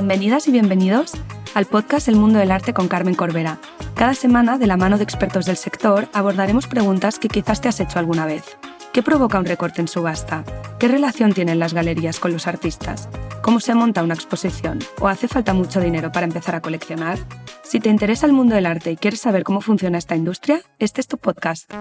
Bienvenidas y bienvenidos al podcast El Mundo del Arte con Carmen Corbera. Cada semana, de la mano de expertos del sector, abordaremos preguntas que quizás te has hecho alguna vez. ¿Qué provoca un recorte en subasta? ¿Qué relación tienen las galerías con los artistas? ¿Cómo se monta una exposición? ¿O hace falta mucho dinero para empezar a coleccionar? Si te interesa el mundo del arte y quieres saber cómo funciona esta industria, este es tu podcast.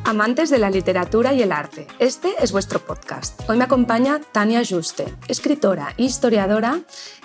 Amantes de la literatura y el arte, este es vuestro podcast. Hoy me acompaña Tania Juste, escritora e historiadora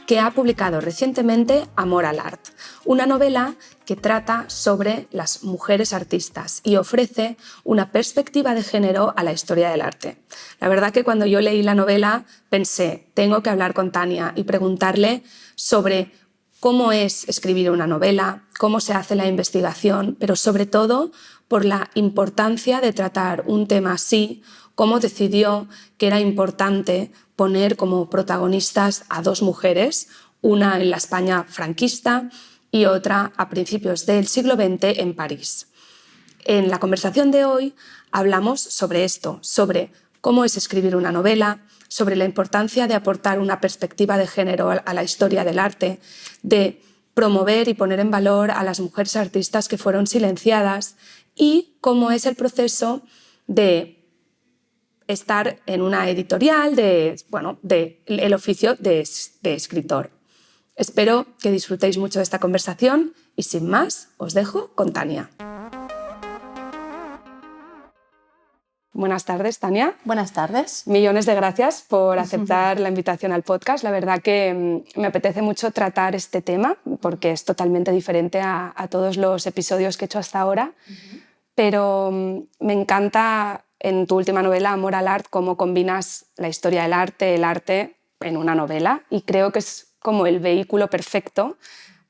que ha publicado recientemente Amor al Art, una novela que trata sobre las mujeres artistas y ofrece una perspectiva de género a la historia del arte. La verdad que cuando yo leí la novela pensé, tengo que hablar con Tania y preguntarle sobre cómo es escribir una novela, cómo se hace la investigación, pero sobre todo por la importancia de tratar un tema así, cómo decidió que era importante poner como protagonistas a dos mujeres, una en la España franquista y otra a principios del siglo XX en París. En la conversación de hoy hablamos sobre esto, sobre cómo es escribir una novela, sobre la importancia de aportar una perspectiva de género a la historia del arte, de promover y poner en valor a las mujeres artistas que fueron silenciadas y cómo es el proceso de estar en una editorial, el oficio de escritor. Espero que disfrutéis mucho de esta conversación y sin más, os dejo con Tania. Buenas tardes, Tania. Buenas tardes. Millones de gracias por aceptar la invitación al podcast. La verdad que me apetece mucho tratar este tema porque es totalmente diferente a todos los episodios que he hecho hasta ahora. Pero me encanta en tu última novela, Amor al Art, cómo combinas la historia del arte, el arte en una novela, y creo que es como el vehículo perfecto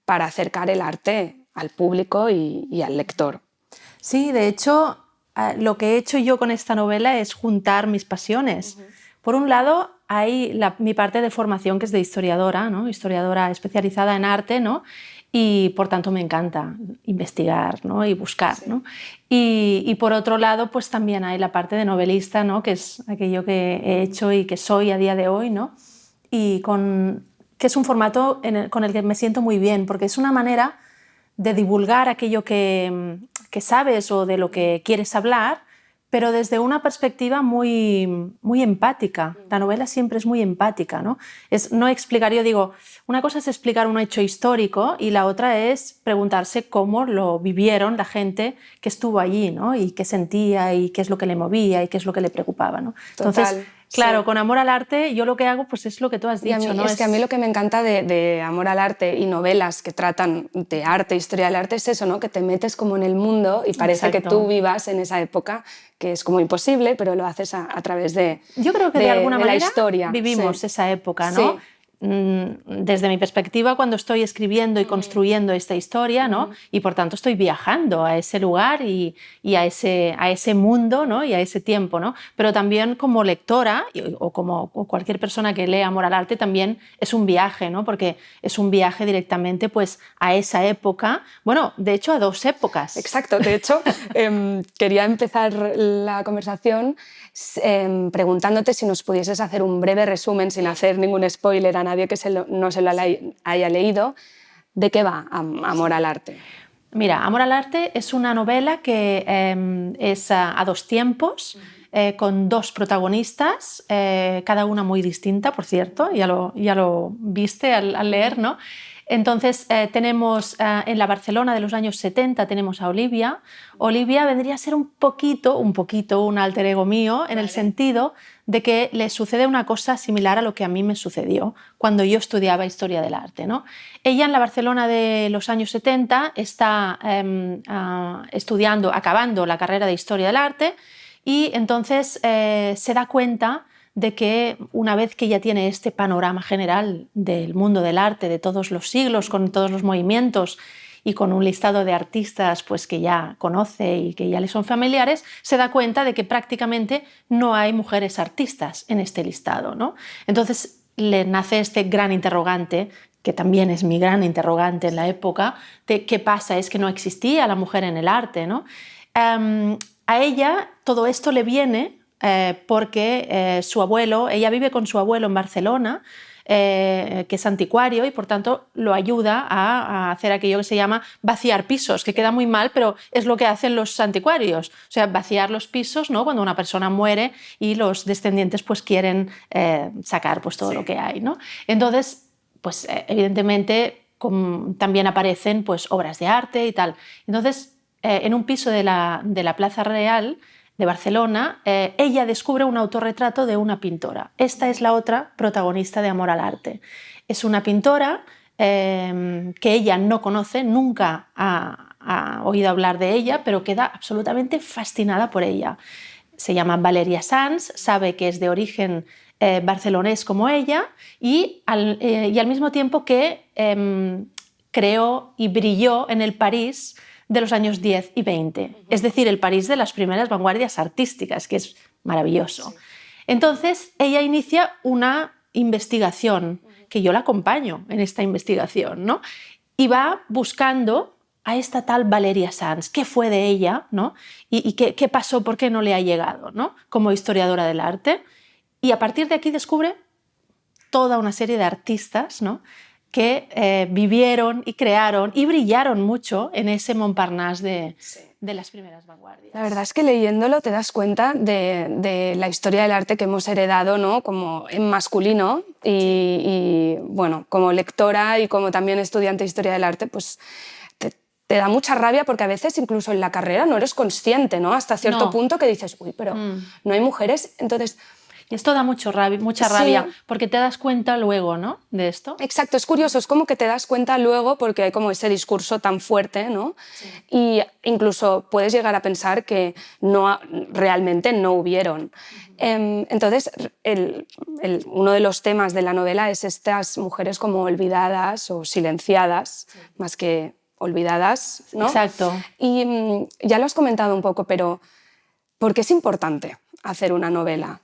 para acercar el arte al público y al lector. Sí, de hecho, lo que he hecho yo con esta novela es juntar mis pasiones. Por un lado, hay mi parte de formación, que es de historiadora, ¿no? Historiadora especializada en arte, ¿no? Y por tanto me encanta investigar, ¿no? Y buscar, Sí. ¿no? Y por otro lado, pues también hay la parte de novelista, ¿no? Que es aquello que he hecho y que soy a día de hoy, ¿no? Y que es un formato con el que me siento muy bien, porque es una manera de divulgar aquello que sabes o de lo que quieres hablar, pero desde una perspectiva muy, muy empática. La novela siempre es muy empática, ¿no? No explicar, yo digo, una cosa es explicar un hecho histórico y la otra es preguntarse cómo lo vivieron la gente que estuvo allí, ¿no? Y qué sentía y qué es lo que le movía y qué es lo que le preocupaba, ¿no? Entonces, claro, sí. Con Amor al Arte yo lo que hago pues es lo que tú has dicho. ¿No? Es que a mí lo que me encanta de Amor al Arte y novelas que tratan de arte, historia del arte, es eso, ¿no? Que te metes como en el mundo y parece Exacto. que tú vivas en esa época, que es como imposible, pero lo haces a través de Yo creo que de alguna manera la historia. vivimos Sí. esa época, ¿no? Sí. Desde mi perspectiva, cuando estoy escribiendo y construyendo esta historia, ¿no? Y por tanto estoy viajando a ese lugar y a ese mundo, ¿no? Y a ese tiempo, ¿no? Pero también como lectora o como cualquier persona que lee Amor al Arte también es un viaje, ¿no? Porque es un viaje directamente pues, a esa época, bueno, de hecho a dos épocas. Exacto, de hecho quería empezar la conversación preguntándote si nos pudieses hacer un breve resumen sin hacer ningún spoiler a nadie que no se lo haya leído, ¿de qué va Amor al Arte? Mira, Amor al Arte es una novela que es a dos tiempos, con dos protagonistas, cada una muy distinta, por cierto, ya lo viste al leer, ¿no? Entonces tenemos en la Barcelona de los años 70 tenemos a Olivia. Olivia vendría a ser un poquito un alter ego mío, en el sentido de que le sucede una cosa similar a lo que a mí me sucedió cuando yo estudiaba Historia del Arte, ¿no? Ella en la Barcelona de los años 70 está acabando la carrera de Historia del Arte y entonces se da cuenta de que una vez que ya tiene este panorama general del mundo del arte, de todos los siglos, con todos los movimientos y con un listado de artistas pues, que ya conoce y que ya le son familiares, se da cuenta de que prácticamente no hay mujeres artistas en este listado, ¿no? Entonces le nace este gran interrogante: que también es mi gran interrogante en la época, de qué pasa, es que no existía la mujer en el arte, ¿no? A ella todo esto le viene porque su abuelo, ella vive con su abuelo en Barcelona, que es anticuario y por tanto lo ayuda a hacer aquello que se llama vaciar pisos, que queda muy mal, pero es lo que hacen los anticuarios, o sea, vaciar los pisos, ¿no? Cuando una persona muere y los descendientes pues quieren sacar pues todo lo que hay, ¿no? Entonces, pues evidentemente también aparecen pues obras de arte y tal. Entonces, en un piso de la Plaza Real de Barcelona, ella descubre un autorretrato de una pintora. Esta es la otra protagonista de Amor al Arte. Es una pintora que ella no conoce, nunca ha oído hablar de ella, pero queda absolutamente fascinada por ella. Se llama Valeria Sans, sabe que es de origen barcelonés como ella y al mismo tiempo que creó y brilló en el París de los años 10 y 20, es decir, el París de las primeras vanguardias artísticas, que es maravilloso. Entonces, ella inicia una investigación, que yo la acompaño en esta investigación, ¿no? Y va buscando a esta tal Valeria Sans, qué fue de ella, ¿no? Y qué pasó, por qué no le ha llegado, ¿no? Como historiadora del arte. Y a partir de aquí descubre toda una serie de artistas, ¿no? Que vivieron y crearon y brillaron mucho en ese Montparnasse de las primeras vanguardias. La verdad es que leyéndolo te das cuenta de la historia del arte que hemos heredado, ¿no? Como en masculino y bueno, como lectora y como también estudiante de historia del arte, pues te da mucha rabia porque a veces incluso en la carrera no eres consciente, ¿no? Hasta cierto punto que dices, uy, pero no hay mujeres, entonces... Y esto da mucha rabia, porque te das cuenta luego, ¿no? De esto. Exacto, es curioso, es como que te das cuenta luego porque hay como ese discurso tan fuerte, ¿no? Sí. Y incluso puedes llegar a pensar que realmente no hubieron. Entonces, uno de los temas de la novela es estas mujeres como olvidadas o silenciadas, más que olvidadas, ¿no? Exacto. Y ya lo has comentado un poco, pero ¿por qué es importante hacer una novela?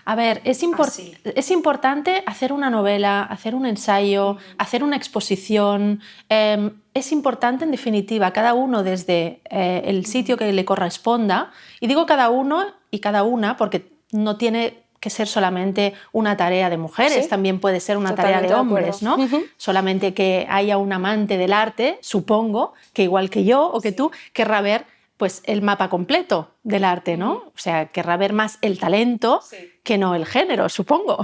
A ver, es importante hacer una novela, hacer un ensayo, hacer una exposición. Es importante, en definitiva, cada uno desde el sitio que le corresponda. Y digo cada uno y cada una porque no tiene que ser solamente una tarea de mujeres, también puede ser una tarea de hombres, ¿no? Solamente que haya un amante del arte, supongo, que igual que yo o que tú, querrá ver pues el mapa completo del arte, ¿no? O sea, querrá ver más el talento que no el género, supongo.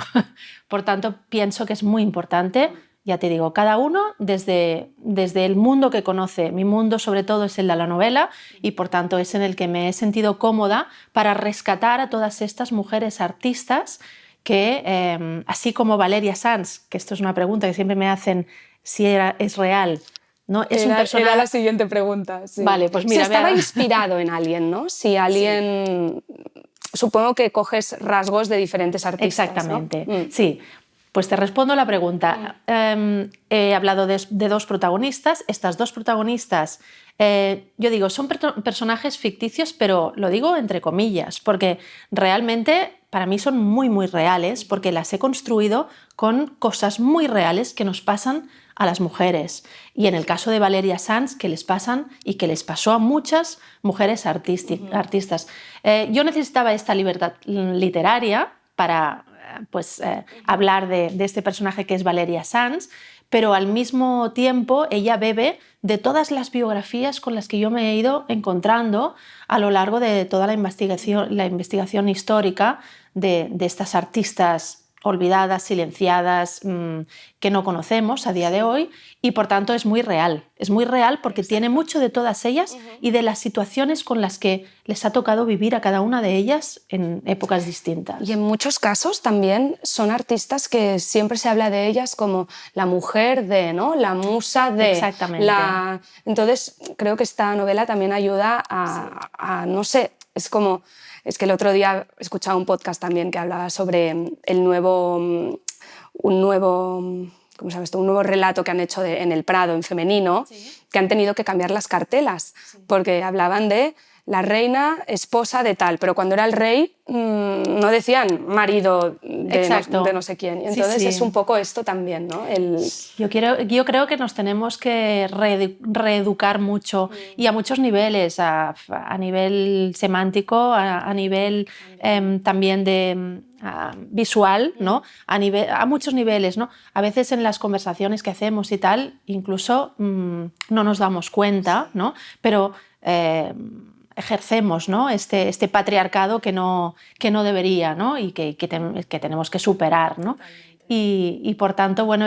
Por tanto, pienso que es muy importante, ya te digo, cada uno desde el mundo que conoce. Mi mundo, sobre todo, es el de la novela y, por tanto, es en el que me he sentido cómoda para rescatar a todas estas mujeres artistas que, así como Valeria Sans, que esto es una pregunta que siempre me hacen si es real. ¿No? Era la siguiente pregunta. Sí. Vale, pues mira, si estaba inspirado en alguien, ¿no? Si alguien... Supongo que coges rasgos de diferentes artistas. Exactamente, ¿no? Sí. Pues te respondo la pregunta. He hablado de dos protagonistas. Estas dos protagonistas, yo digo, son personajes ficticios, pero lo digo entre comillas, porque realmente para mí son muy, muy reales, porque las he construido con cosas muy reales que nos pasan a las mujeres. Y en el caso de Valeria Sans, que les pasan y que les pasó a muchas mujeres artistas. Yo necesitaba esta libertad literaria para hablar de este personaje que es Valeria Sans, pero al mismo tiempo ella bebe de todas las biografías con las que yo me he ido encontrando a lo largo de toda la investigación histórica de estas artistas olvidadas, silenciadas, que no conocemos a día de hoy, y por tanto es muy real porque tiene mucho de todas ellas y de las situaciones con las que les ha tocado vivir a cada una de ellas en épocas distintas. Y en muchos casos también son artistas que siempre se habla de ellas como la mujer de, ¿no? La musa de. Exactamente. Entonces creo que esta novela también ayuda a no sé, es como... Es que el otro día he escuchado un podcast también que hablaba sobre un nuevo relato que han hecho en el Prado, en femenino, que han tenido que cambiar las cartelas, porque hablaban de la reina, esposa de tal, pero cuando era el rey no decían marido de no sé quién. Entonces es un poco esto también, ¿no? Yo creo que nos tenemos que reeducar mucho y a muchos niveles, a nivel semántico, a nivel también de visual, ¿no? A muchos niveles, ¿no? A veces en las conversaciones que hacemos y tal, incluso no nos damos cuenta, ¿no? Pero ejercemos, ¿no? este patriarcado que no debería, ¿no? Y que tenemos que superar, ¿no? Y por tanto, bueno,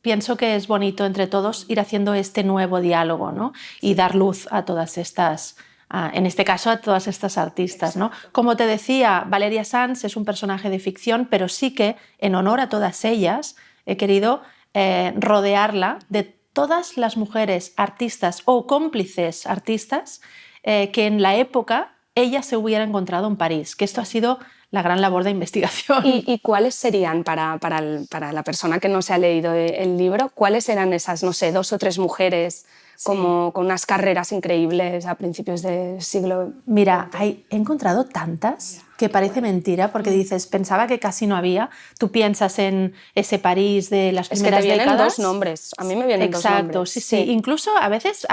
pienso que es bonito entre todos ir haciendo este nuevo diálogo, ¿no? Y dar luz a todas estas, en este caso a todas estas artistas, ¿no? Como te decía, Valeria Sanz es un personaje de ficción, pero sí que en honor a todas ellas he querido rodearla de todas las mujeres artistas o cómplices artistas que en la época ella se hubiera encontrado en París, que esto ha sido la gran labor de investigación. ¿Y cuáles serían, para la persona que no se ha leído el libro, cuáles eran esas, no sé, 2 o 3 mujeres con unas carreras increíbles a principios del siglo? Mira, he encontrado tantas que parece mentira, porque dices, pensaba que casi no había. Tú piensas en ese París de las primeras décadas. Es que te vienen 2 nombres, a mí me vienen 2 nombres. Exacto, sí. Incluso a veces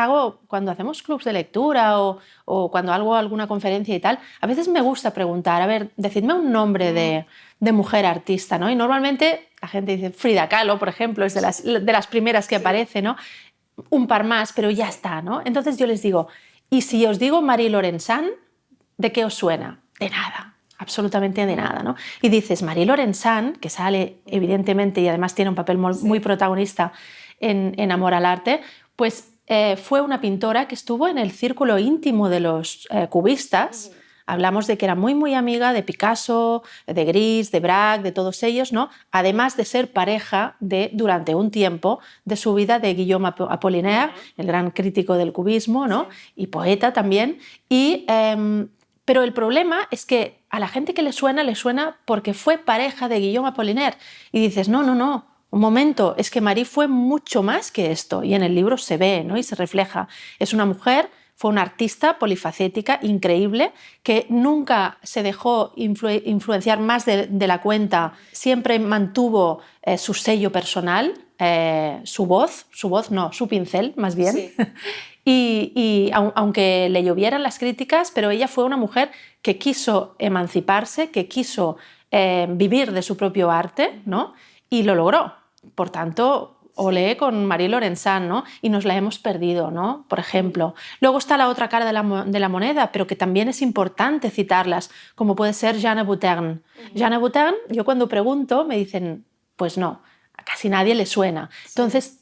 cuando hacemos clubs de lectura o cuando hago alguna conferencia y tal, a veces me gusta preguntar, a ver, decidme un nombre de mujer artista, ¿no? Y normalmente la gente dice Frida Kahlo, por ejemplo, es de las primeras que aparece, ¿no? Un par más, pero ya está, ¿no? Entonces yo les digo, ¿y si os digo Marie-Laurence Sanz, de qué os suena? De nada, absolutamente de nada, ¿no? Y dices, Marie-Laurence Sanz, que sale evidentemente y además tiene un papel muy protagonista en Amor al Arte, pues fue una pintora que estuvo en el círculo íntimo de los cubistas. Hablamos de que era muy amiga de Picasso, de Gris, de Braque, de todos ellos, ¿no? Además de ser pareja durante un tiempo de su vida de Guillaume Apollinaire, el gran crítico del cubismo, ¿no? Y poeta también. Pero el problema es que a la gente que le suena porque fue pareja de Guillaume Apollinaire. Y dices, no, un momento, es que Marie fue mucho más que esto. Y en el libro se ve, ¿no? Y se refleja. Es una mujer... Fue una artista polifacética, increíble, que nunca se dejó influenciar más de la cuenta, siempre mantuvo su sello personal, su pincel, más bien. Sí. y aunque le llovieran las críticas, pero ella fue una mujer que quiso emanciparse, que quiso vivir de su propio arte, ¿no? Y lo logró. Por tanto... Olé con Marie-Laurence Sanz, ¿no? Y nos la hemos perdido, ¿no? Por ejemplo. Luego está la otra cara de la moneda, pero que también es importante citarlas, como puede ser Jeanne Boutin. Jeanne Boutin, yo cuando pregunto me dicen, pues no, a casi nadie le suena. Sí.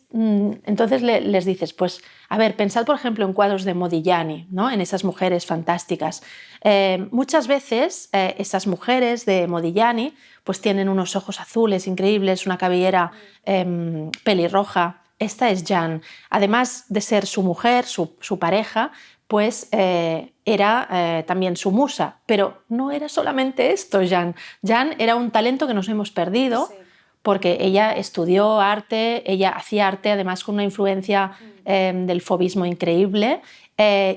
Entonces les dices, pues, a ver, pensad por ejemplo en cuadros de Modigliani, ¿no? En esas mujeres fantásticas. Muchas veces esas mujeres de Modigliani pues tienen unos ojos azules increíbles, una cabellera pelirroja. Esta es Jeanne. Además de ser su mujer, su pareja, pues era también su musa. Pero no era solamente esto, Jeanne. Jeanne era un talento que nos hemos perdido. Sí. Porque ella estudió arte, ella hacía arte además con una influencia del fauvismo increíble,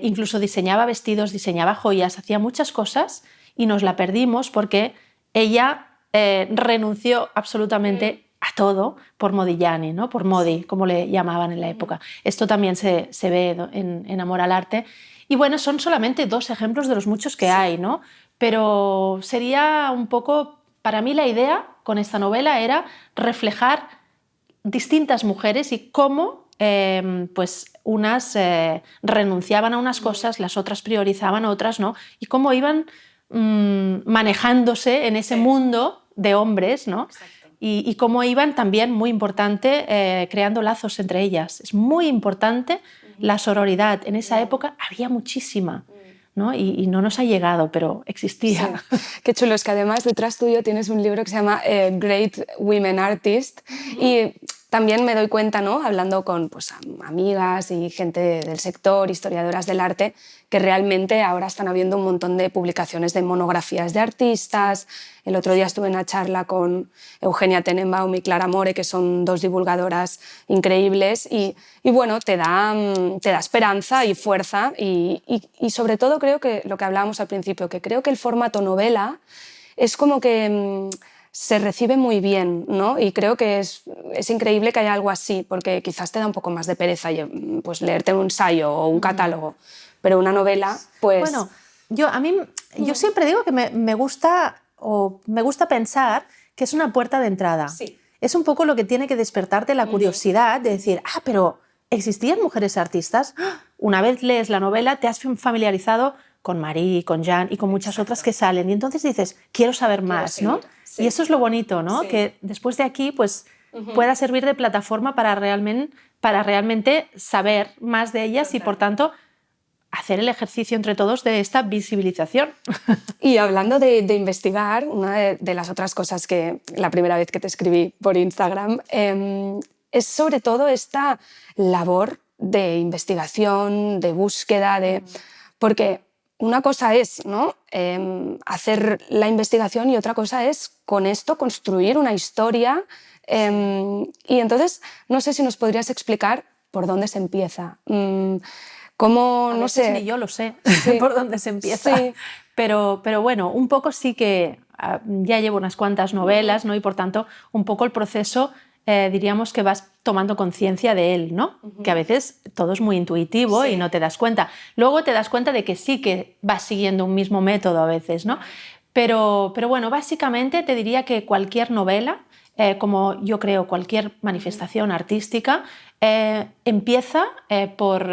incluso diseñaba vestidos, diseñaba joyas, hacía muchas cosas y nos la perdimos porque ella renunció absolutamente a todo por Modigliani, ¿no? Por Modi, como le llamaban en la época. Esto también se ve en Amor al Arte. Y bueno, son solamente 2 ejemplos de los muchos que hay, ¿no? Pero sería un poco... Para mí la idea con esta novela era reflejar distintas mujeres y cómo pues unas renunciaban a unas cosas, las otras priorizaban otras, ¿no? Y cómo iban manejándose en ese mundo de hombres, ¿no? Y cómo iban también, muy importante, creando lazos entre ellas. Es muy importante la sororidad. En esa época había muchísima. ¿No? Y no nos ha llegado, pero existía. Sí. Qué chulo, es que además detrás tuyo tienes un libro que se llama Great Women Artists y también me doy cuenta, ¿no?, hablando con pues, amigas y gente del sector, historiadoras del arte, que realmente ahora están habiendo un montón de publicaciones de monografías de artistas. El otro día estuve en una charla con Eugenia Tenenbaum y Clara More, que son dos divulgadoras increíbles, y bueno, te da esperanza y fuerza, y sobre todo creo que lo que hablábamos al principio, que creo que el formato novela es como que se recibe muy bien, ¿no? Y creo que es increíble que haya algo así, porque quizás te da un poco más de pereza pues, leerte un ensayo o un catálogo, pero una novela, pues... Bueno, yo siempre digo que me gusta pensar que es una puerta de entrada. Sí. Es un poco lo que tiene que despertarte la curiosidad de decir, pero ¿existían mujeres artistas? Una vez lees la novela, te has familiarizado con Marie, con Jeanne y con muchas otras que salen, y entonces dices, quiero saber más, ¿no? Sí. Y eso es lo bonito, ¿no? Sí. Que después de aquí pues, pueda servir de plataforma para realmente saber más de ellas. Total. Y, por tanto, hacer el ejercicio entre todos de esta visibilización. Y hablando de investigar, una de las otras cosas que la primera vez que te escribí por Instagram es sobre todo esta labor de investigación, de búsqueda, porque una cosa es, ¿no?, hacer la investigación, y otra cosa es con esto construir una historia. Y entonces no sé si nos podrías explicar por dónde se empieza. ¿Cómo? No sé. Ni yo lo sé, sí, por dónde se empieza. Sí. Pero bueno, un poco sí que ya llevo unas cuantas novelas, ¿no? Y por tanto un poco el proceso diríamos que vas tomando conciencia de él, ¿no? Que a veces todo es muy intuitivo, sí, y no te das cuenta. Luego te das cuenta de que sí que vas siguiendo un mismo método a veces, ¿no? Pero bueno, básicamente te diría que cualquier novela, como yo creo cualquier manifestación artística, empieza por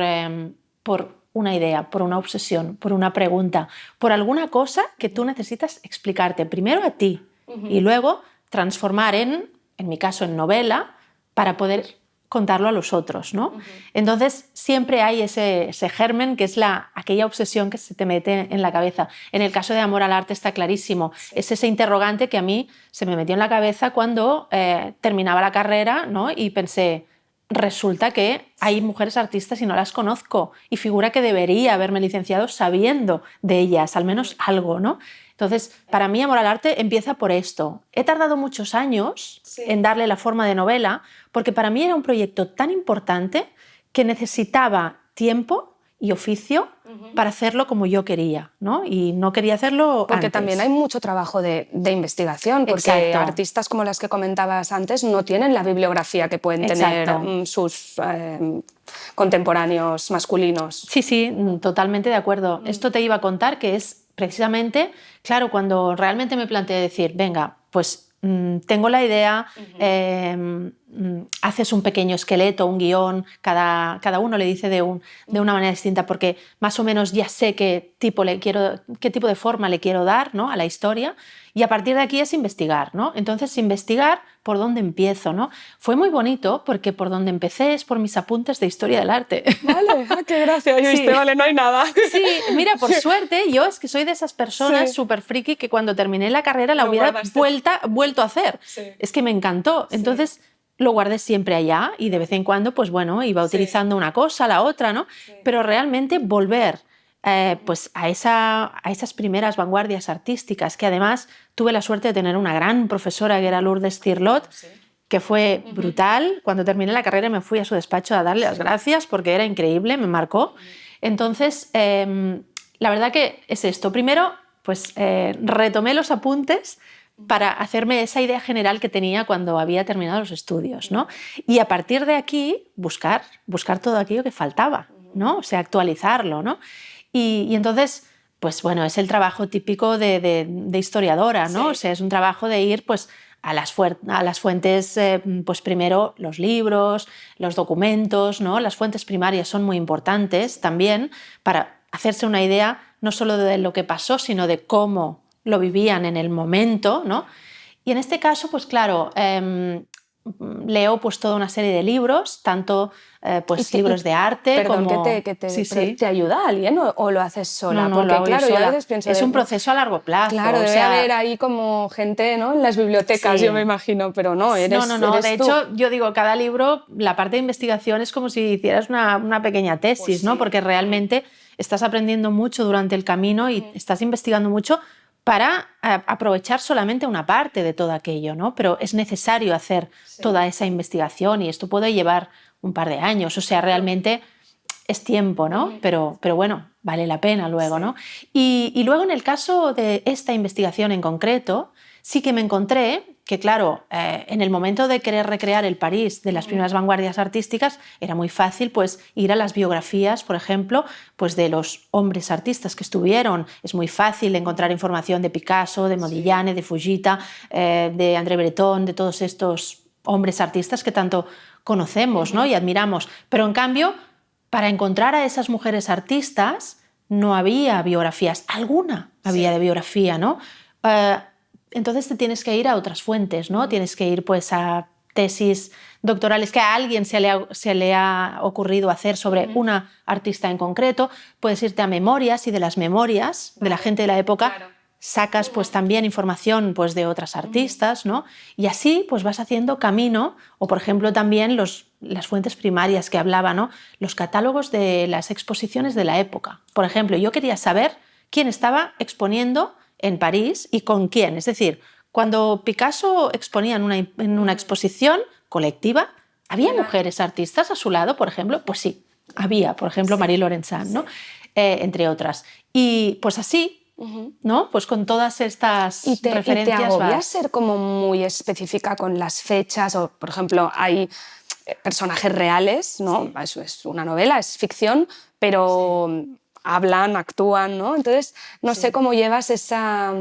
una idea, por una obsesión, por una pregunta, por alguna cosa que tú necesitas explicarte primero a ti y luego transformar en mi caso en novela, para poder contarlo a los otros, ¿no? Entonces siempre hay ese germen que es aquella obsesión que se te mete en la cabeza. En el caso de Amor al Arte está clarísimo. Es ese interrogante que a mí se me metió en la cabeza cuando terminaba la carrera, ¿no? Y pensé, resulta que hay mujeres artistas y no las conozco, y figura que debería haberme licenciado sabiendo de ellas, al menos algo, ¿no? Entonces, para mí Amor al Arte empieza por esto. He tardado muchos años en darle la forma de novela, porque para mí era un proyecto tan importante que necesitaba tiempo y oficio para hacerlo como yo quería, ¿no? Y no quería hacerlo porque antes. También hay mucho trabajo de investigación, porque exacto, artistas como las que comentabas antes no tienen la bibliografía que pueden exacto, tener sus contemporáneos masculinos. Sí, totalmente de acuerdo. Esto te iba a contar, que es precisamente, claro, cuando realmente me planteé decir, venga, pues tengo la idea, haces un pequeño esqueleto, un guión, cada uno le dice de una manera distinta, porque más o menos ya sé qué tipo de forma le quiero dar, ¿no?, a la historia, y a partir de aquí es investigar, ¿no? Entonces, investigar por dónde empiezo, ¿no? Fue muy bonito porque por donde empecé es por mis apuntes de historia del arte. Vale, qué gracia, yo sí. Vale, no hay nada. Sí, mira, por suerte, yo es que soy de esas personas súper friki que cuando terminé la carrera la hubiera vuelto a hacer. Sí. Es que me encantó. Entonces, sí, lo guardé siempre allá, y de vez en cuando, pues bueno, iba utilizando una cosa, la otra, ¿no? Sí. Pero realmente volver pues a esas primeras vanguardias artísticas, que además tuve la suerte de tener una gran profesora que era Lourdes Cirlot, sí, que fue brutal. Cuando terminé la carrera me fui a su despacho a darle las gracias porque era increíble, me marcó. Entonces, la verdad que es esto. Primero, pues retomé los apuntes para hacerme esa idea general que tenía cuando había terminado los estudios, ¿no? Y a partir de aquí buscar todo aquello que faltaba, ¿no? O sea, actualizarlo, ¿no? Y entonces, pues bueno, es el trabajo típico de historiadora, ¿no? Sí. O sea, es un trabajo de ir pues a las fuentes, pues primero los libros, los documentos, ¿no? Las fuentes primarias son muy importantes también para hacerse una idea no solo de lo que pasó, sino de cómo lo vivían en el momento, ¿no? Y en este caso, pues claro, leo pues toda una serie de libros, tanto pues libros de arte perdón, como... ¿Te ayuda alguien o lo haces sola? No, porque lo hago claro, sola. Yo a veces pienso... Es un proceso a largo plazo. Claro, debe haber ahí como gente, ¿no?, en las bibliotecas, yo me imagino, pero no, eres de tú. hecho, yo digo, cada libro, la parte de investigación es como si hicieras una pequeña tesis, Pues ¿no? sí. Porque realmente estás aprendiendo mucho durante el camino y estás investigando mucho para aprovechar solamente una parte de todo aquello, ¿no? Pero es necesario hacer toda esa investigación y esto puede llevar un par de años, o sea, realmente es tiempo, ¿no? Pero bueno, vale la pena luego, ¿no? Y luego en el caso de esta investigación en concreto, sí que me encontré que, claro, en el momento de querer recrear el París de las primeras vanguardias artísticas, era muy fácil pues, ir a las biografías, por ejemplo, pues, de los hombres artistas que estuvieron. Es muy fácil encontrar información de Picasso, de Modigliani, de Fujita, de André Breton, de todos estos hombres artistas que tanto conocemos, ¿no?, y admiramos. Pero, en cambio, para encontrar a esas mujeres artistas no había biografías. Alguna había de biografía, ¿no? Entonces te tienes que ir a otras fuentes, ¿no? Tienes que ir pues, a tesis doctorales que a alguien se le ha ocurrido hacer sobre una artista en concreto. Puedes irte a memorias y de las memorias de la gente de la época sacas pues, también información pues, de otras artistas, ¿no? Y así pues, vas haciendo camino, o por ejemplo también las fuentes primarias que hablaba, ¿no?, los catálogos de las exposiciones de la época. Por ejemplo, yo quería saber quién estaba exponiendo en París y con quién. Es decir, cuando Picasso exponía en una exposición colectiva, ¿había mujeres artistas a su lado, por ejemplo? Pues sí, había, por ejemplo, Marie Laurencin, ¿no? Entre otras. Y pues así, ¿no? Pues con todas estas referencias... ¿Y te agobia ser como muy específica con las fechas? O, por ejemplo, hay personajes reales, ¿no? Eso es una novela, es ficción, pero... hablan, actúan, ¿no? Entonces, no sé cómo llevas esa...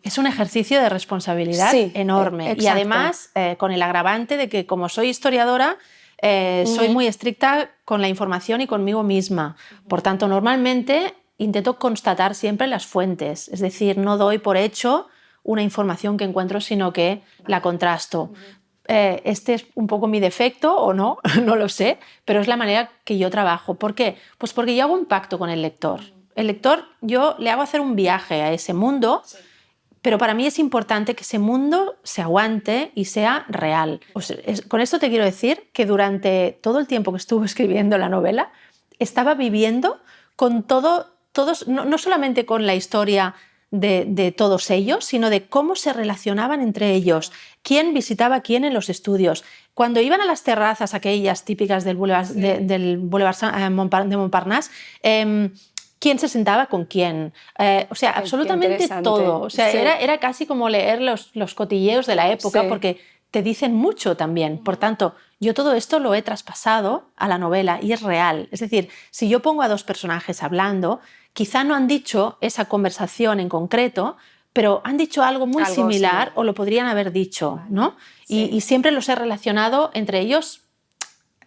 Es un ejercicio de responsabilidad enorme. Y además, con el agravante de que, como soy historiadora, soy muy estricta con la información y conmigo misma. Por tanto, normalmente intento constatar siempre las fuentes. Es decir, no doy por hecho una información que encuentro, sino que la contrasto. Este es un poco mi defecto o no, no lo sé, pero es la manera que yo trabajo. ¿Por qué? Pues porque yo hago un pacto con el lector. El lector, yo le hago hacer un viaje a ese mundo, pero para mí es importante que ese mundo se aguante y sea real. Con esto te quiero decir que durante todo el tiempo que estuve escribiendo la novela, estaba viviendo con todos, no solamente con la historia de todos ellos, sino de cómo se relacionaban entre ellos, quién visitaba a quién en los estudios. Cuando iban a las terrazas aquellas típicas del Boulevard de Montparnasse, quién se sentaba con quién. O sea, absolutamente todo. O sea, era casi como leer los cotilleos de la época, porque te dicen mucho también. Por tanto, yo todo esto lo he traspasado a la novela y es real. Es decir, si yo pongo a dos personajes hablando, quizá no han dicho esa conversación en concreto, pero han dicho algo muy similar o lo podrían haber dicho, ¿no? Y siempre los he relacionado entre ellos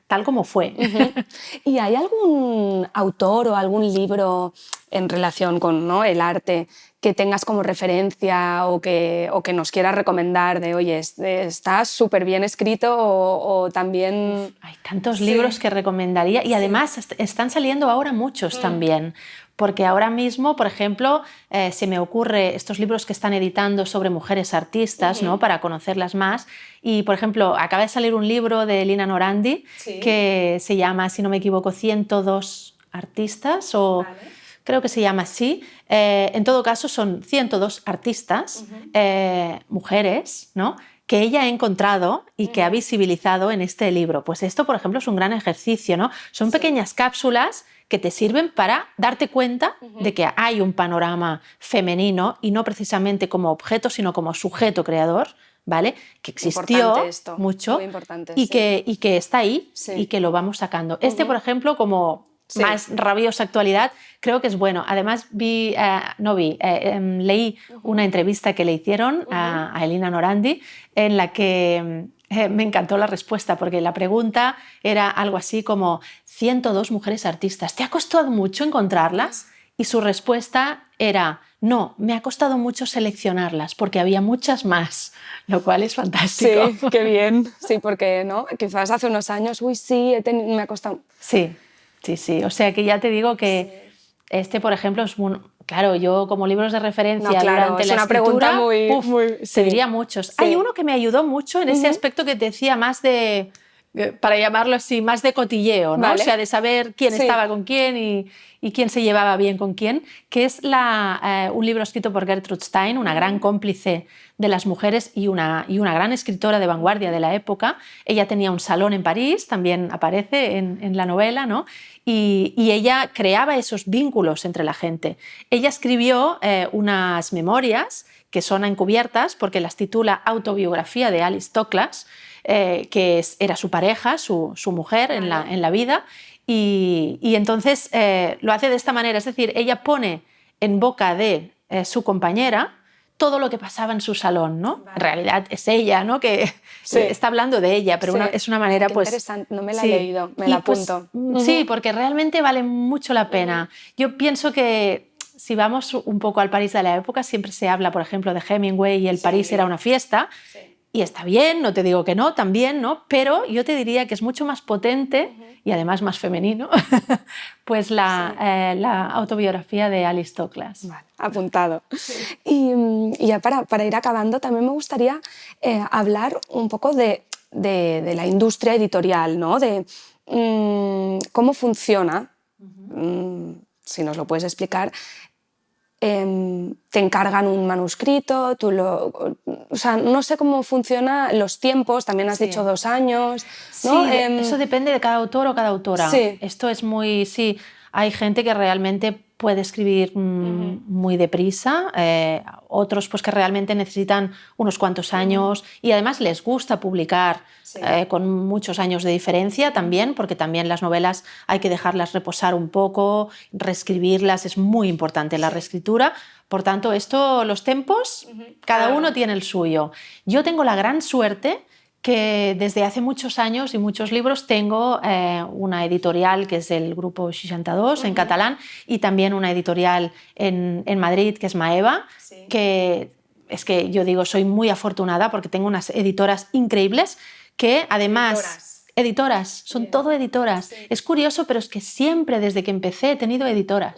tal como fue. ¿Y hay algún autor o algún libro en relación con, ¿no?, el arte que tengas como referencia o que nos quieras recomendar de, oye, está súper bien escrito o también... Hay tantos libros que recomendaría y además están saliendo ahora muchos también. Porque ahora mismo, por ejemplo, se me ocurre estos libros que están editando sobre mujeres artistas, ¿no?, para conocerlas más. Y, por ejemplo, acaba de salir un libro de Elina Norandi que se llama, si no me equivoco, 102 artistas o... Creo que se llama así. En todo caso, son 102 artistas, mujeres, ¿no?, que ella ha encontrado y que ha visibilizado en este libro. Pues esto, por ejemplo, es un gran ejercicio, ¿no? Son pequeñas cápsulas que te sirven para darte cuenta de que hay un panorama femenino y no precisamente como objeto, sino como sujeto creador, ¿vale? Que existió mucho y que está ahí y que lo vamos sacando. Por ejemplo, como más rabiosa actualidad, creo que es bueno. Además, leí una entrevista que le hicieron a Elina Norandi en la que me encantó la respuesta, porque la pregunta era algo así como 102 mujeres artistas. ¿Te ha costado mucho encontrarlas? Y su respuesta era, no, me ha costado mucho seleccionarlas porque había muchas más, lo cual es fantástico. Sí, qué bien. Sí, porque ¿no? Quizás hace unos años, uy, sí, me ha costado. Sí, sí, sí. O sea que ya te digo que por ejemplo, es claro, yo como libros de referencia No, claro, durante es la una escritura, pregunta muy te sí. diría muchos. Sí. Hay uno que me ayudó mucho en ese aspecto que te decía más de, para llamarlo así, más de cotilleo, ¿no? Vale. O sea, de saber quién Sí. estaba con quién y quién se llevaba bien con quién, que es un libro escrito por Gertrude Stein, una gran cómplice de las mujeres y una gran escritora de vanguardia de la época. Ella tenía un salón en París, también aparece en la novela, ¿no? Y ella creaba esos vínculos entre la gente. Ella escribió unas memorias que son encubiertas porque las titula Autobiografía de Alice Toklas, que era su pareja, su mujer en la vida, y entonces lo hace de esta manera, es decir, ella pone en boca de su compañera todo lo que pasaba en su salón, ¿no? Vale. En realidad es ella, ¿no? Que está hablando de ella, pero es una manera, qué pues... interesante, no me la he leído, me la apunto. Sí, porque realmente vale mucho la pena. Yo pienso que si vamos un poco al París de la época, siempre se habla, por ejemplo, de Hemingway y el París era una fiesta, y está bien, no te digo que no, también, ¿no? Pero yo te diría que es mucho más potente y además más femenino, pues la autobiografía de Alice Toklas. Vale, apuntado. Y ya para ir acabando, también me gustaría hablar un poco de la industria editorial, ¿no? De cómo funciona, si nos lo puedes explicar. Te encargan un manuscrito, o sea, no sé cómo funcionan los tiempos, también has dicho 2 años, ¿no? Sí, eso depende de cada autor o cada autora. Sí. Esto es muy... Sí, hay gente que realmente puede escribir muy deprisa, otros pues que realmente necesitan unos cuantos años y además les gusta publicar con muchos años de diferencia también, porque también las novelas hay que dejarlas reposar un poco, reescribirlas, es muy importante la reescritura. Por tanto, los tiempos, cada uno tiene el suyo. Yo tengo la gran suerte que desde hace muchos años y muchos libros tengo una editorial que es el grupo 62 en catalán y también una editorial en Madrid que es Maeva, que es que yo digo soy muy afortunada porque tengo unas editoras increíbles que además... Editoras, son todo editoras. Sí. Es curioso, pero es que siempre desde que empecé he tenido editoras.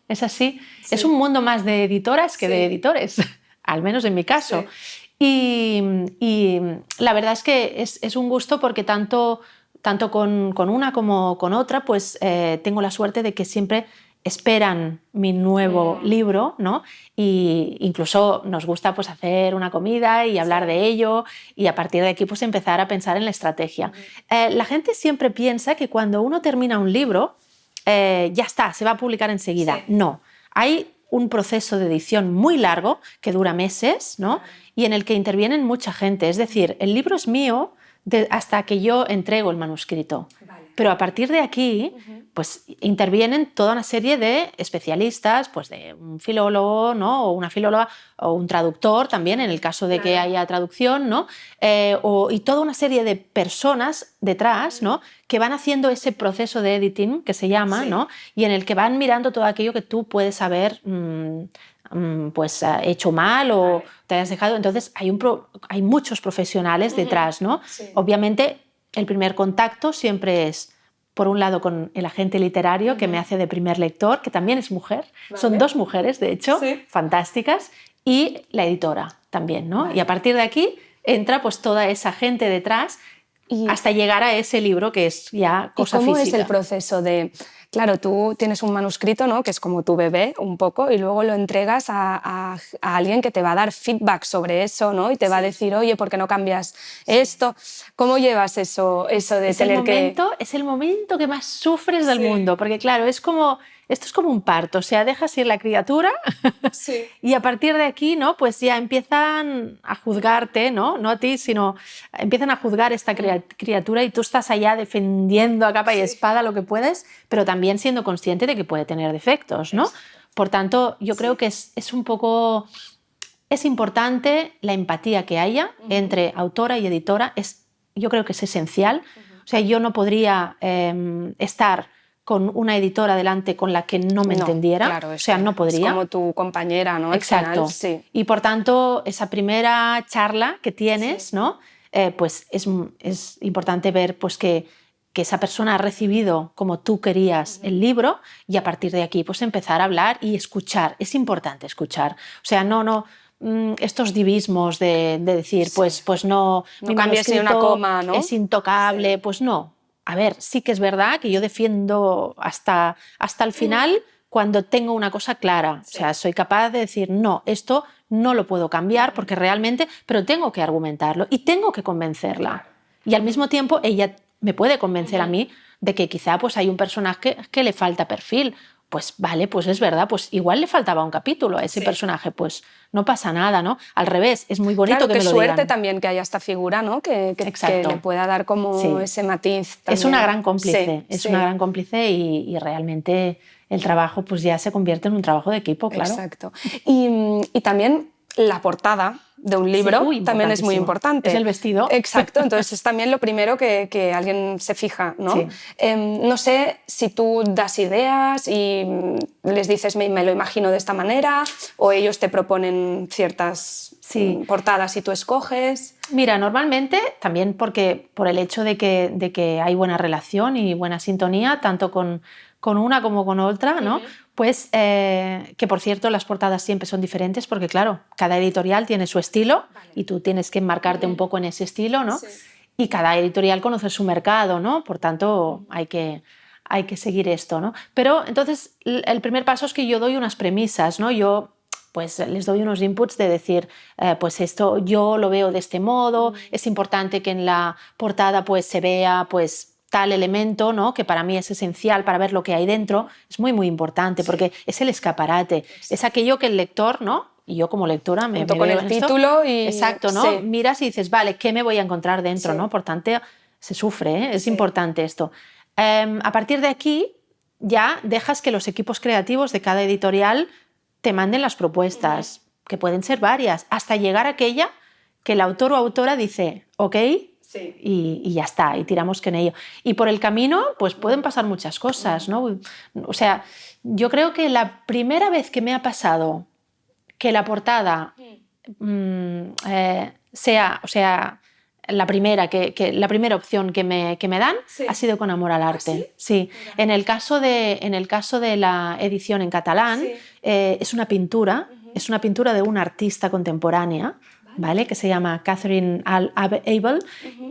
Es así. Sí. Es un mundo más de editoras que de editores, al menos en mi caso. Sí. Y la verdad es que es un gusto porque tanto con una como con otra, pues tengo la suerte de que siempre esperan mi nuevo libro, ¿no? Y incluso nos gusta pues hacer una comida y hablar de ello y a partir de aquí pues empezar a pensar en la estrategia. La gente siempre piensa que cuando uno termina un libro ya está, se va a publicar enseguida. Sí. No, hay un proceso de edición muy largo que dura meses, ¿no? Y en el que intervienen mucha gente. Es decir, el libro es mío hasta que yo entrego el manuscrito. Pero a partir de aquí, pues intervienen toda una serie de especialistas, pues de un filólogo, ¿no? O una filóloga, o un traductor también, en el caso de que haya traducción, ¿no? Y toda una serie de personas detrás, ¿no? Que van haciendo ese proceso de editing, que se llama, ¿no? Y en el que van mirando todo aquello que tú puedes haber pues hecho mal o te hayas dejado. Entonces hay muchos profesionales detrás, ¿no? Sí. Obviamente el primer contacto siempre es, por un lado, con el agente literario que me hace de primer lector, que también es mujer. Son 2 mujeres, de hecho, fantásticas, y la editora también, ¿no? Y a partir de aquí entra pues toda esa gente detrás hasta llegar a ese libro que es ya cosa física. ¿Y cómo física. es el proceso de...? Claro, tú tienes un manuscrito, ¿no? Que es como tu bebé un poco y luego lo entregas a alguien que te va a dar feedback sobre eso, ¿no? Y te va a decir, oye, ¿por qué no cambias esto? ¿Cómo llevas eso de tener que...? Es el momento que más sufres del mundo, porque claro, esto es como un parto, o sea, dejas ir la criatura y a partir de aquí, ¿no? Pues ya empiezan a juzgarte, ¿no? No a ti, sino empiezan a juzgar esta criatura y tú estás allá defendiendo a capa y espada lo que puedes, pero también siendo consciente de que puede tener defectos, ¿no? Por tanto, yo creo que es un poco... Es importante la empatía que haya entre autora y editora, yo creo que es esencial. O sea, yo no podría estar con una editora delante con la que no me entendiera, claro, o sea, no podría. Es como tu compañera, ¿no? Exacto. Al final, sí. Y por tanto, esa primera charla que tienes, ¿no? Pues es importante ver pues, que esa persona ha recibido como tú querías el libro y a partir de aquí pues empezar a hablar y escuchar. Es importante escuchar. O sea, no estos divismos de decir, pues no cambies ni una coma, ¿no? Es intocable, pues no. A ver, sí que es verdad que yo defiendo hasta el final cuando tengo una cosa clara. O sea, soy capaz de decir, no, esto no lo puedo cambiar porque realmente, pero tengo que argumentarlo y tengo que convencerla. Y al mismo tiempo ella me puede convencer a mí de que quizá pues, hay un personaje que le falta perfil. Pues vale, pues es verdad, pues igual le faltaba un capítulo a ese personaje, pues no pasa nada, ¿no? Al revés, es muy bonito que me lo digan. Qué suerte también que haya esta figura, ¿no? Que le pueda dar como ese matiz también. Es una gran cómplice, una gran cómplice y realmente el trabajo pues ya se convierte en un trabajo de equipo, claro. Exacto. Y también la portada de un libro también es muy importante. Es el vestido. Exacto, entonces es también lo primero que alguien se fija, ¿no? Sí. No sé si tú das ideas y les dices me lo imagino de esta manera o ellos te proponen ciertas portadas y tú escoges. Mira, normalmente también porque por el hecho de que hay buena relación y buena sintonía, tanto con una como con otra, ¿no? Pues que por cierto las portadas siempre son diferentes porque claro, cada editorial tiene su estilo y tú tienes que enmarcarte un poco en ese estilo, ¿no? Sí. Y cada editorial conoce su mercado, ¿no? Por tanto hay que seguir esto, ¿no? Pero entonces el primer paso es que yo doy unas premisas, ¿no? Yo pues les doy unos inputs de decir, pues esto yo lo veo de este modo, es importante que en la portada pues se vea pues tal elemento, ¿no? Que para mí es esencial para ver lo que hay dentro, es muy, muy importante porque es el escaparate, es aquello que el lector, ¿no? Y yo como lectora me con el título y... Exacto, ¿no? Sí. Miras y dices, vale, ¿qué me voy a encontrar dentro? ¿No? Por tanto, se sufre, ¿eh? Es importante esto. A partir de aquí ya dejas que los equipos creativos de cada editorial te manden las propuestas, que pueden ser varias, hasta llegar a aquella que el autor o autora dice, ok, y ya está, y tiramos con ello. Y por el camino, pues pueden pasar muchas cosas, ¿no? O sea, yo creo que la primera vez que me ha pasado que la portada sea, o sea, la primera opción que me dan ha sido con Amor al Arte. Sí. En el caso de la edición en catalán es una pintura, es una pintura de una artista contemporánea, ¿vale? Que se llama Catherine Abel,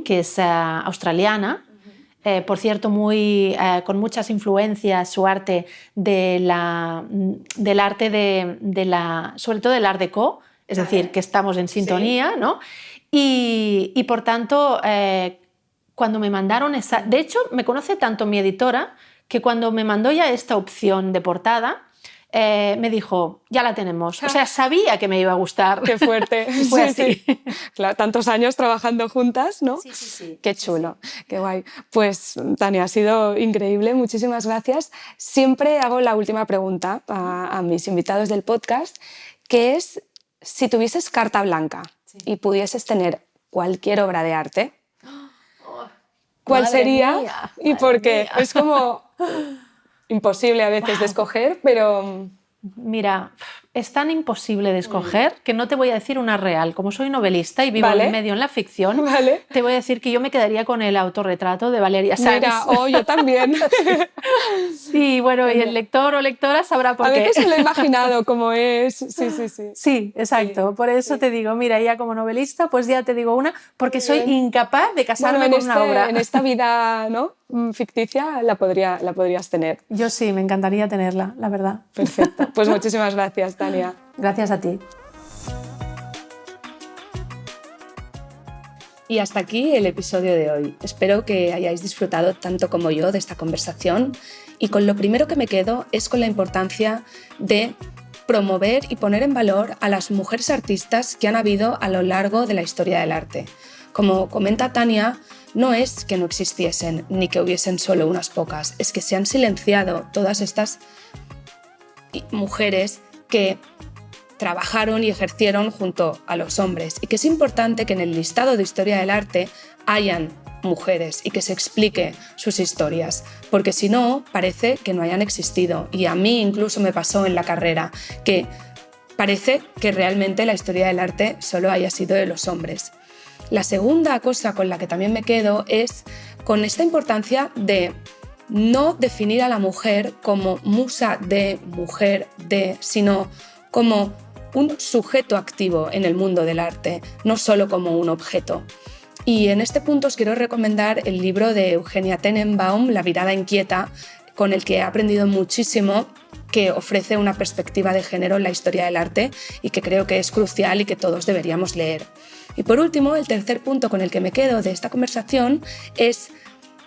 que es australiana. Por cierto, con muchas influencias su arte del arte sobre todo del Art Deco, es decir, que estamos en sintonía, ¿no? Y por tanto, cuando me mandaron esa... De hecho, me conoce tanto mi editora que cuando me mandó ya esta opción de portada, me dijo, ya la tenemos. O sea, sabía que me iba a gustar. Qué fuerte. Fue así. Sí. Claro, tantos años trabajando juntas, ¿no? Sí. Qué chulo, qué guay. Pues, Tania, ha sido increíble. Muchísimas gracias. Siempre hago la última pregunta a mis invitados del podcast, que es, si tuvieses carta blanca y pudieses tener cualquier obra de arte, ¿cuál sería? Mía, ¿Y por qué? Mía. Es como... imposible a veces de escoger, pero... Mira, es tan imposible de escoger que no te voy a decir una real. Como soy novelista y vivo en medio en la ficción, te voy a decir que yo me quedaría con el autorretrato de Valeria Sanz. Mira, yo también. Y bueno, y el lector o lectora sabrá por qué. A veces me lo he imaginado como es. Sí. Sí, exacto. Sí, por eso te digo, mira, ya como novelista, pues ya te digo una, porque soy incapaz de casarme con una obra. En esta vida, ¿no?, ficticia la podrías tener. Yo sí, me encantaría tenerla, la verdad. Perfecto. Pues muchísimas gracias, Tania. Gracias a ti. Y hasta aquí el episodio de hoy. Espero que hayáis disfrutado tanto como yo de esta conversación y con lo primero que me quedo es con la importancia de promover y poner en valor a las mujeres artistas que han habido a lo largo de la historia del arte. Como comenta Tania, no es que no existiesen ni que hubiesen solo unas pocas, es que se han silenciado todas estas mujeres que trabajaron y ejercieron junto a los hombres y que es importante que en el listado de historia del arte hayan mujeres y que se explique sus historias, porque si no, parece que no hayan existido. Y a mí incluso me pasó en la carrera que parece que realmente la historia del arte solo haya sido de los hombres. La segunda cosa con la que también me quedo es con esta importancia de no definir a la mujer como musa de, mujer de, sino como un sujeto activo en el mundo del arte, no solo como un objeto. Y en este punto os quiero recomendar el libro de Eugenia Tenenbaum, La mirada inquieta, con el que he aprendido muchísimo, que ofrece una perspectiva de género en la historia del arte y que creo que es crucial y que todos deberíamos leer. Y por último, el tercer punto con el que me quedo de esta conversación es,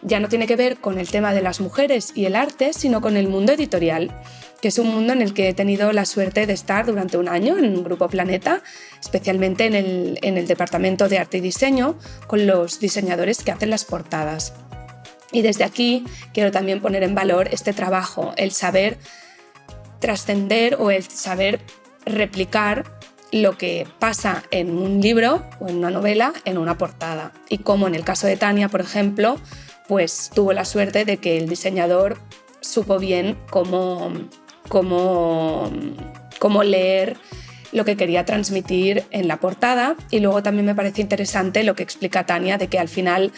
ya no tiene que ver con el tema de las mujeres y el arte, sino con el mundo editorial, que es un mundo en el que he tenido la suerte de estar durante un año en Grupo Planeta, especialmente en el departamento de arte y diseño, con los diseñadores que hacen las portadas. Y desde aquí quiero también poner en valor este trabajo, el saber trascender o el saber replicar lo que pasa en un libro o en una novela en una portada. Y como en el caso de Tania, por ejemplo, pues tuvo la suerte de que el diseñador supo bien cómo leer lo que quería transmitir en la portada. Y luego también me parece interesante lo que explica Tania, de que al final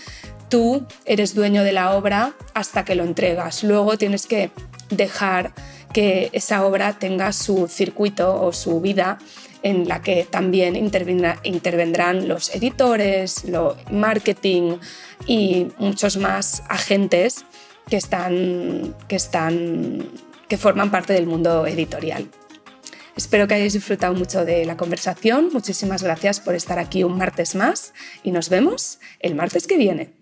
tú eres dueño de la obra hasta que lo entregas. Luego tienes que dejar que esa obra tenga su circuito o su vida, en la que también intervendrán los editores, lo marketing y muchos más agentes que forman parte del mundo editorial. Espero que hayáis disfrutado mucho de la conversación. Muchísimas gracias por estar aquí un martes más y nos vemos el martes que viene.